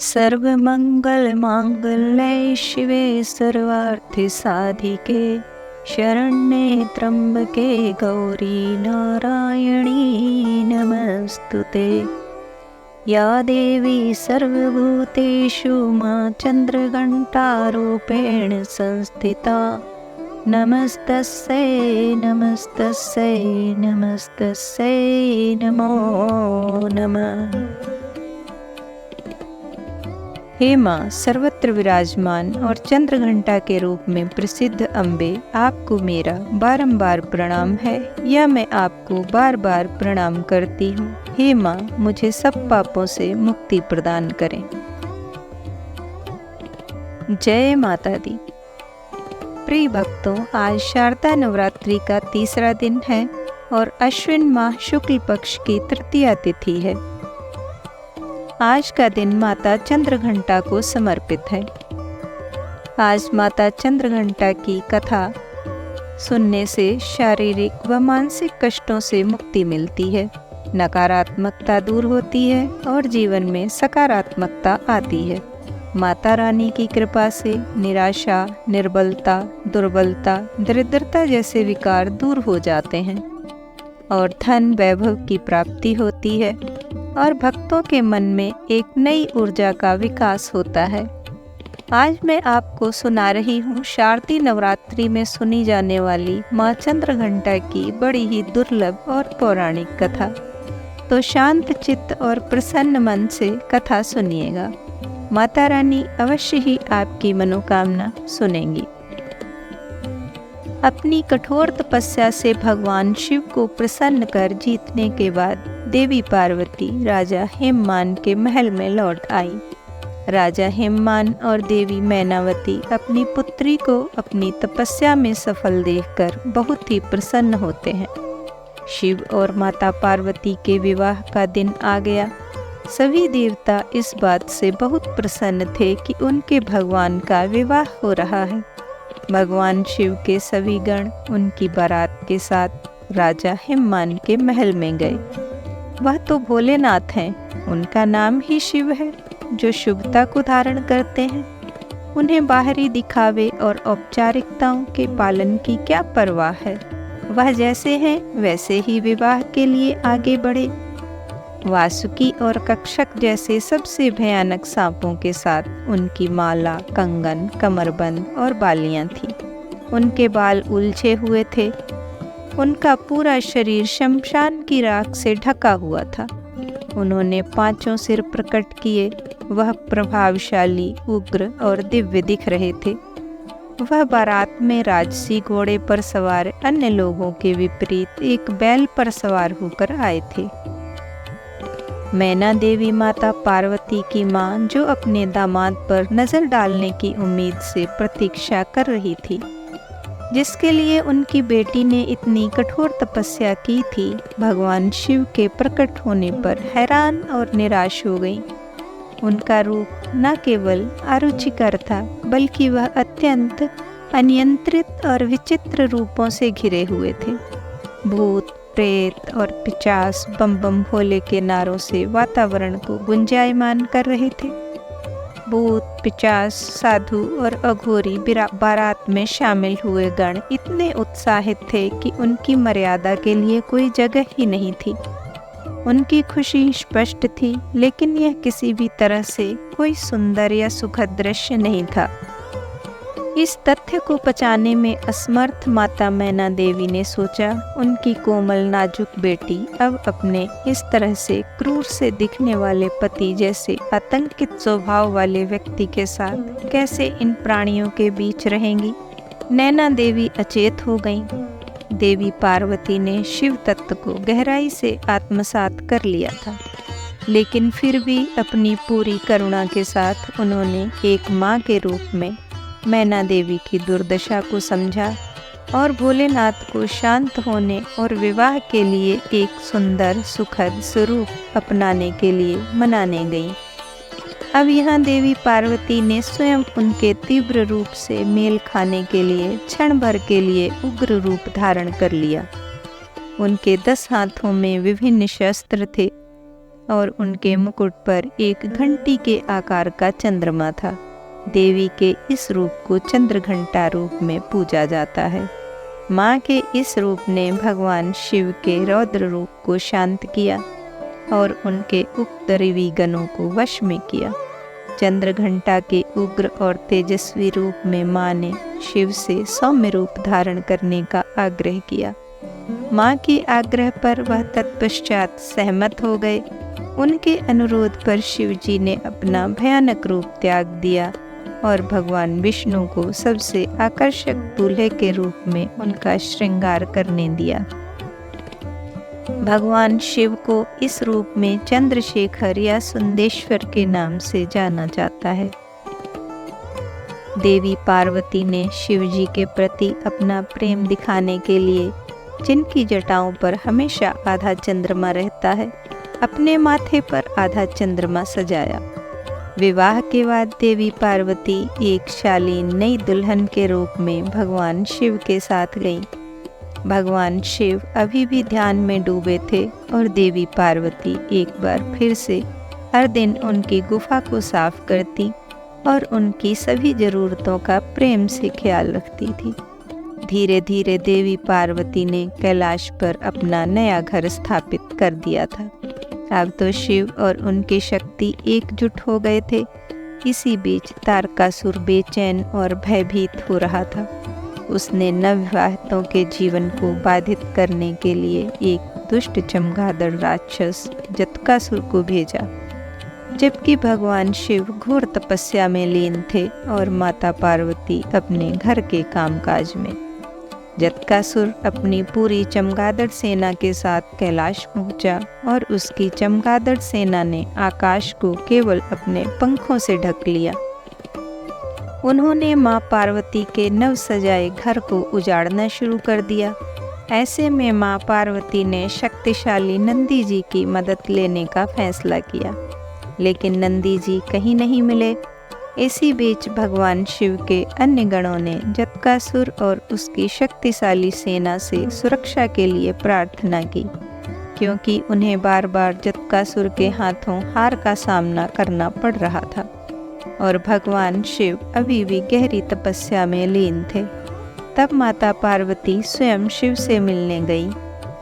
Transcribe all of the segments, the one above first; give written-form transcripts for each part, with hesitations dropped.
सर्वमंगल मांगल्ये शिवे सर्वार्थ साधिके शरण्ये त्र्यंबके गौरी नारायणी नमस्तुते। या देवी सर्वभूतेषु मां चन्द्रघण्टारूपेण संस्थिता नमस्तस्यै नमस्तस्यै नमस्तस्यै नमो नमः। हे माँ, सर्वत्र विराजमान और चंद्रघंटा के रूप में प्रसिद्ध अम्बे, आपको मेरा बारंबार प्रणाम है या मैं आपको बार बार प्रणाम करती हूँ। हे माँ, मुझे सब पापों से मुक्ति प्रदान करें। जय माता दी। प्रिय भक्तों, आज शारदा नवरात्रि का तीसरा दिन है और अश्विन माह शुक्ल पक्ष की तृतीया तिथि है। आज का दिन माता चंद्रघंटा को समर्पित है। आज माता चंद्रघंटा की कथा सुनने से शारीरिक व मानसिक कष्टों से मुक्ति मिलती है, नकारात्मकता दूर होती है और जीवन में सकारात्मकता आती है। माता रानी की कृपा से निराशा, निर्बलता, दुर्बलता, दरिद्रता जैसे विकार दूर हो जाते हैं और धन वैभव की प्राप्ति होती है और भक्तों के मन में एक नई ऊर्जा का विकास होता है। आज मैं आपको सुना रही हूँ शारदीय नवरात्रि में सुनी जाने वाली माँ चंद्रघंटा की बड़ी ही दुर्लभ और पौराणिक कथा। तो शांत चित्त और प्रसन्न मन से कथा सुनिएगा। माता रानी अवश्य ही आपकी मनोकामना सुनेंगी। अपनी कठोर तपस्या से भगवान शिव को प्रसन्न कर जीतने के बाद देवी पार्वती राजा हेममान के महल में लौट आई। राजा हेममान और देवी मैनावती अपनी पुत्री को अपनी तपस्या में सफल देखकर बहुत ही प्रसन्न होते हैं। शिव और माता पार्वती के विवाह का दिन आ गया। सभी देवता इस बात से बहुत प्रसन्न थे कि उनके भगवान का विवाह हो रहा है। भगवान शिव के सभी गण उनकी बारात के साथ राजा हेममान के महल में गए। वह तो भोलेनाथ हैं, उनका नाम ही शिव है, जो शुभता को धारण करते हैं। उन्हें बाहरी दिखावे और औपचारिकताओं के पालन की क्या परवाह है। वह जैसे हैं वैसे ही विवाह के लिए आगे बढ़े। वासुकी और कक्षक जैसे सबसे भयानक सांपों के साथ उनकी माला, कंगन, कमरबंद और बालियां थीं। उनके बाल उलझे हुए थे। उनका पूरा शरीर शमशान की राख से ढका हुआ था। उन्होंने 5 सिर प्रकट किए। वह प्रभावशाली, उग्र और दिव्य दिख रहे थे। वह बारात में राजसी घोड़े पर सवार अन्य लोगों के विपरीत एक बैल पर सवार होकर आए थे। मैना देवी माता पार्वती की मां, जो अपने दामाद पर नजर डालने की उम्मीद से प्रतीक्षा कर रही थी, जिसके लिए उनकी बेटी ने इतनी कठोर तपस्या की थी, भगवान शिव के प्रकट होने पर हैरान और निराश हो गई। उनका रूप न केवल अरुचिकर था, बल्कि वह अत्यंत अनियंत्रित और विचित्र रूपों से घिरे हुए थे। भूत, प्रेत और पिशाच बम बम भोले के नारों से वातावरण को गुंजायमान कर रहे थे। भूत, पिशाच, साधु और अघोरी बारात में शामिल हुए गण इतने उत्साहित थे कि उनकी मर्यादा के लिए कोई जगह ही नहीं थी। उनकी खुशी स्पष्ट थी, लेकिन यह किसी भी तरह से कोई सुंदर या सुखद दृश्य नहीं था। इस तथ्य को पचाने में असमर्थ माता मैना देवी ने सोचा, उनकी कोमल नाजुक बेटी अब अपने इस तरह से क्रूर से दिखने वाले पति जैसे आतंकित स्वभाव वाले व्यक्ति के साथ कैसे इन प्राणियों के बीच रहेंगी। नैना देवी अचेत हो गईं। देवी पार्वती ने शिव तत्व को गहराई से आत्मसात कर लिया था, लेकिन फिर भी अपनी पूरी करुणा के साथ उन्होंने एक माँ के रूप में मैना देवी की दुर्दशा को समझा और भोलेनाथ को शांत होने और विवाह के लिए एक सुंदर सुखद स्वरूप अपनाने के लिए मनाने गई। अब यहाँ देवी पार्वती ने स्वयं उनके तीव्र रूप से मेल खाने के लिए क्षण भर के लिए उग्र रूप धारण कर लिया। उनके 10 हाथों में विभिन्न शस्त्र थे और उनके मुकुट पर एक घंटी के आकार का चंद्रमा था। देवी के इस रूप को चंद्रघंटा रूप में पूजा जाता है। माँ के इस रूप ने भगवान शिव के रौद्र रूप को शांत किया और उनके उपद्रवी गणों को वश में किया। चंद्रघंटा के उग्र और तेजस्वी रूप में माँ ने शिव से सौम्य रूप धारण करने का आग्रह किया। माँ के आग्रह पर वह तत्पश्चात सहमत हो गए। उनके अनुरोध पर शिव जी ने अपना भयानक रूप त्याग दिया और भगवान विष्णु को सबसे आकर्षक दूल्हे के रूप में उनका श्रृंगार करने दिया। भगवान शिव को इस रूप में चंद्रशेखर या सुंदेश्वर के नाम से जाना जाता है। देवी पार्वती ने शिव जी के प्रति अपना प्रेम दिखाने के लिए, जिनकी जटाओं पर हमेशा आधा चंद्रमा रहता है, अपने माथे पर आधा चंद्रमा सजाया। विवाह के बाद देवी पार्वती एक शालीन नई दुल्हन के रूप में भगवान शिव के साथ गईं। भगवान शिव अभी भी ध्यान में डूबे थे और देवी पार्वती एक बार फिर से हर दिन उनकी गुफा को साफ करती और उनकी सभी ज़रूरतों का प्रेम से ख्याल रखती थी। धीरे धीरे देवी पार्वती ने कैलाश पर अपना नया घर स्थापित कर दिया था। अब तो शिव और उनकी शक्ति एकजुट हो गए थे। इसी बीच तारकासुर बेचैन और भयभीत हो रहा था। उसने नवविवाहितों के जीवन को बाधित करने के लिए एक दुष्ट चमगादड़ राक्षस जतकासुर को भेजा, जबकि भगवान शिव घोर तपस्या में लीन थे और माता पार्वती अपने घर के कामकाज में। जतकासुर अपनी पूरी चमगादड़ सेना के साथ कैलाश पहुंचा और उसकी चमगादड़ सेना ने आकाश को केवल अपने पंखों से ढक लिया। उन्होंने माँ पार्वती के नव सजाए घर को उजाड़ना शुरू कर दिया। ऐसे में माँ पार्वती ने शक्तिशाली नंदी जी की मदद लेने का फैसला किया, लेकिन नंदी जी कहीं नहीं मिले। इसी बीच भगवान शिव के अन्य गणों ने जतकासुर और उसकी शक्तिशाली सेना से सुरक्षा के लिए प्रार्थना की, क्योंकि उन्हें बार बार जतकासुर के हाथों हार का सामना करना पड़ रहा था और भगवान शिव अभी भी गहरी तपस्या में लीन थे। तब माता पार्वती स्वयं शिव से मिलने गई।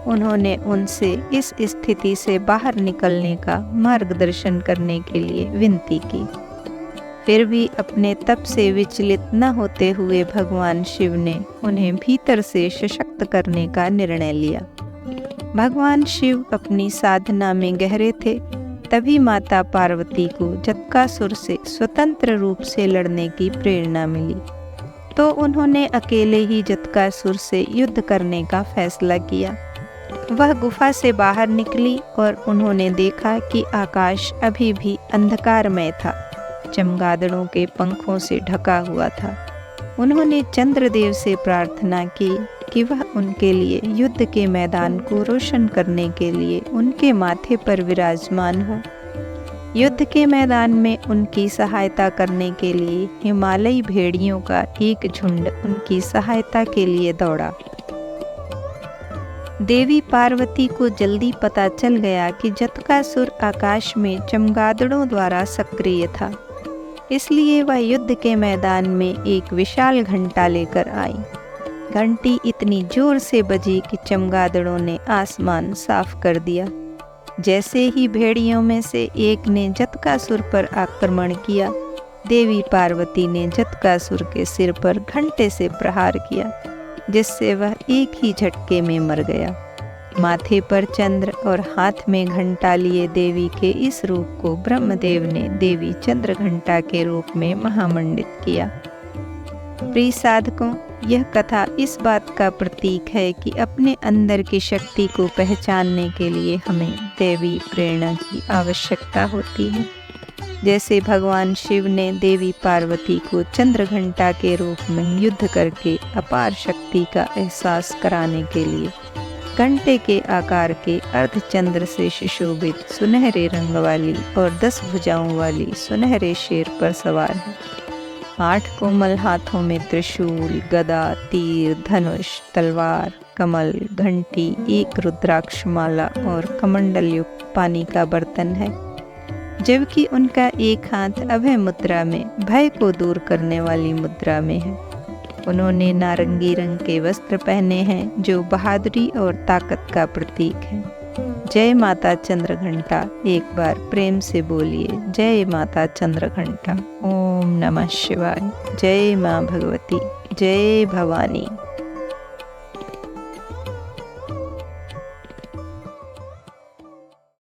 उन्होंने उनसे इस स्थिति से बाहर निकलने का मार्गदर्शन करने के लिए विनती की। फिर भी अपने तप से विचलित न होते हुए भगवान शिव ने उन्हें भीतर से सशक्त करने का निर्णय लिया। भगवान शिव अपनी साधना में गहरे थे। तभी माता पार्वती को जतकासुर से स्वतंत्र रूप से लड़ने की प्रेरणा मिली, तो उन्होंने अकेले ही जतकासुर से युद्ध करने का फैसला किया। वह गुफा से बाहर निकली और उन्होंने देखा कि आकाश अभी भी अंधकारमय था, चमगादड़ों के पंखों से ढका हुआ था। उन्होंने चंद्रदेव से प्रार्थना की कि वह उनके लिए युद्ध के मैदान को रोशन करने के लिए उनके माथे पर विराजमान हो। युद्ध के मैदान में उनकी सहायता करने के लिए हिमालयी भेड़ियों का एक झुंड उनकी सहायता के लिए दौड़ा। देवी पार्वती को जल्दी पता चल गया कि जतकासुर आकाश में चमगादड़ों द्वारा सक्रिय था, इसलिए वह युद्ध के मैदान में एक विशाल घंटा लेकर आई। घंटी इतनी जोर से बजी कि चमगादड़ों ने आसमान साफ कर दिया। जैसे ही भेड़ियों में से एक ने जतकासुर पर आक्रमण किया, देवी पार्वती ने जतकासुर के सिर पर घंटे से प्रहार किया, जिससे वह एक ही झटके में मर गया। माथे पर चंद्र और हाथ में घंटा लिए देवी के इस रूप को ब्रह्मदेव ने देवी चंद्रघंटा के रूप में महामंडित किया। प्रिय साधकों, यह कथा इस बात का प्रतीक है कि अपने अंदर की शक्ति को पहचानने के लिए हमें दैवी प्रेरणा की आवश्यकता होती है। जैसे भगवान शिव ने देवी पार्वती को चंद्रघंटा के रूप में युद्ध करके अपार शक्ति का एहसास कराने के लिए घंटे के आकार के अर्धचंद्र से सुशोभित सुनहरे रंग वाली और 10 भुजाओं वाली सुनहरे शेर पर सवार है। 8 कोमल हाथों में त्रिशूल, गदा, तीर, धनुष, तलवार, कमल, घंटी, एक रुद्राक्ष माला और कमंडल युक्त पानी का बर्तन है, जबकि उनका एक हाथ अभय मुद्रा में, भय को दूर करने वाली मुद्रा में है। उन्होंने नारंगी रंग के वस्त्र पहने हैं जो बहादुरी और ताकत का प्रतीक है। जय माता चंद्रघंटा, एक बार प्रेम से बोलिए, जय माता चंद्रघंटा। ओम नमः शिवाय। जय माँ भगवती, जय भवानी।